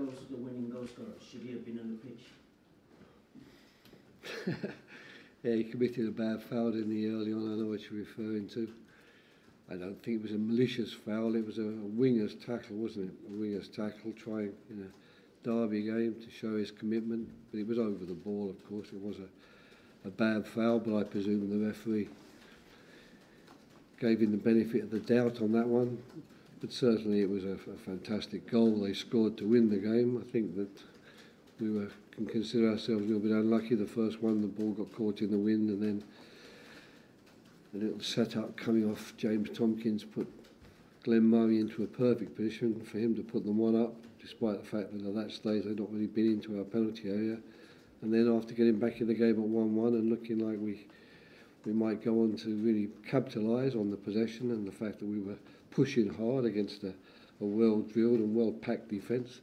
goes to the winning goal scorer, should he have been on the pitch? Yeah, he committed a bad foul, didn't he, early on? I know what you're referring to. I don't think it was a malicious foul. It was a winger's tackle, wasn't it? A winger's tackle trying in a derby game to show his commitment. But it was over the ball, of course. It was a bad foul, but I presume the referee gave him the benefit of the doubt on that one. But certainly it was a fantastic goal they scored to win the game. I think that we can consider ourselves a little bit unlucky. The first one, the ball got caught in the wind, and then the little set-up coming off James Tompkins put Glenn Murray into a perfect position for him to put them one up, despite the fact that at that stage they'd not really been into our penalty area. And then after getting back in the game at 1-1 and looking like we might go on to really capitalise on the possession and the fact that we were pushing hard against a well-drilled and well-packed defence,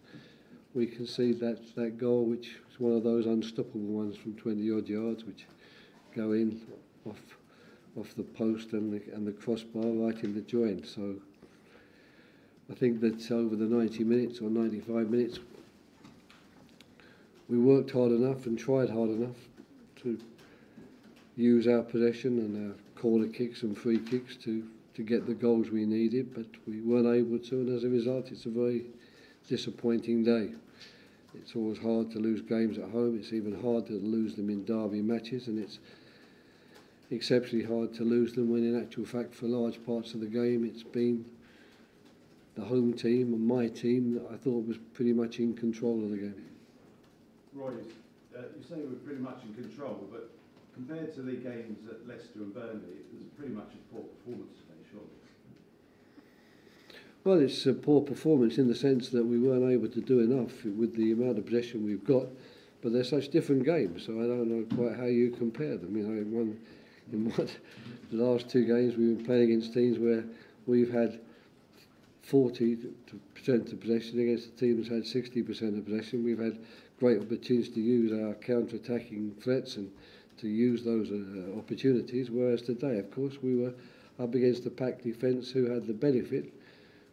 we concede that goal, which was one of those unstoppable ones from 20-odd yards, which go in off the post and the crossbar right in the joint. So I think that over the 90 minutes or 95 minutes, we worked hard enough and tried hard enough to use our possession and our corner kicks and free kicks to get the goals we needed, but we weren't able to, and as a result it's a very disappointing day. It's always hard to lose games at home. It's even harder to lose them in derby matches, and it's exceptionally hard to lose them when in actual fact for large parts of the game it's been the home team and my team that I thought was pretty much in control of the game. Roy, you say we're pretty much in control, but compared to the games at Leicester and Burnley, it was pretty much a poor performance today, surely. Well, it's a poor performance in the sense that we weren't able to do enough with the amount of possession we've got, but they're such different games, so I don't know quite how you compare them. You know, in the last two games we've been playing against teams where we've had 40% of possession against a team that's had 60% of possession. We've had great opportunities to use our counter-attacking threats and to use those opportunities, whereas today, of course, we were up against a packed defence who had the benefit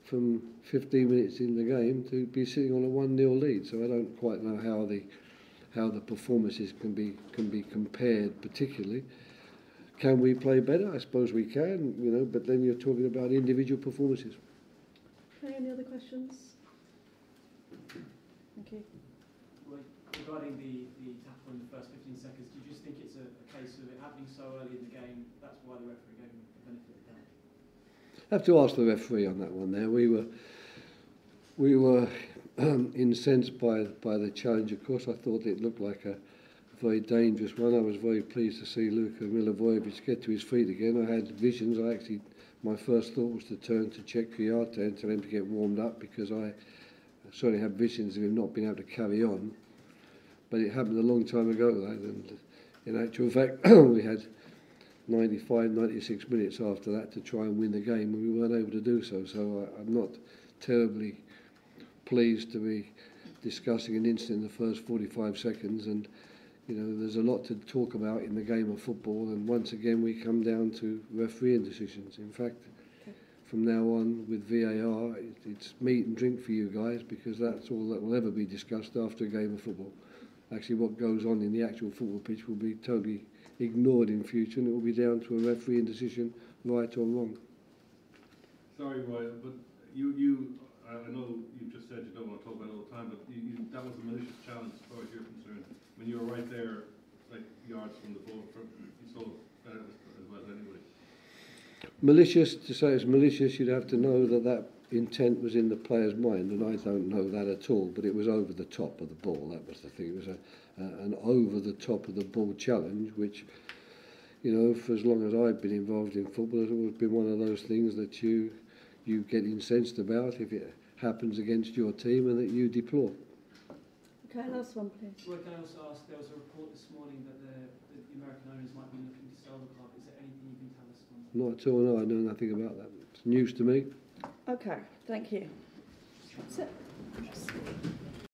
from 15 minutes in the game to be sitting on a 1-0 lead. So I don't quite know how the performances can be compared particularly. Can we play better? I suppose we can, you know, but then you're talking about individual performances. Okay, any other questions? Thank you. Well, regarding the tackle in the first 15 seconds, do you just think it's a case of it happening so early in the game, that's why the referee gave him the benefit of that? I have to ask the referee on that one there. We were incensed by the challenge, of course. I thought it looked like a very dangerous one. I was very pleased to see Luka Milivojevic get to his feet again. I had visions. My first thought was to turn to Czech Kwiatek and tell him to get warmed up, because I certainly had visions of him not being able to carry on. But it happened a long time ago, that, and in actual fact we had 95, 96 minutes after that to try and win the game, and we weren't able to do so. So I'm not terribly pleased to be discussing an incident in the first 45 seconds, and you know, there's a lot to talk about in the game of football, and once again we come down to refereeing decisions. In fact, from now on with VAR, it's meat and drink for you guys, because that's all that will ever be discussed after a game of football. Actually, what goes on in the actual football pitch will be totally ignored in future, and it will be down to a refereeing decision, right or wrong. Sorry, Roy, but I know you just said you don't want to talk about it all the time, but that was a malicious challenge as far as you're concerned. When you were right there, like yards from the ball, you saw that as well as anybody. Malicious, to say it's malicious, you'd have to know that intent was in the player's mind, and I don't know that at all, but it was over the top of the ball. That was the thing. It was an over the top of the ball challenge, which, you know, for as long as I've been involved in football, has always been one of those things that you get incensed about if it happens against your team, and that you deplore. Okay, last one, please. Well, can I also ask, there was a report this morning that the American owners might be looking to sell the club. Is there anything you can tell us on that? Not at all, no, I know nothing about that. It's news to me. Okay, thank you. That's it.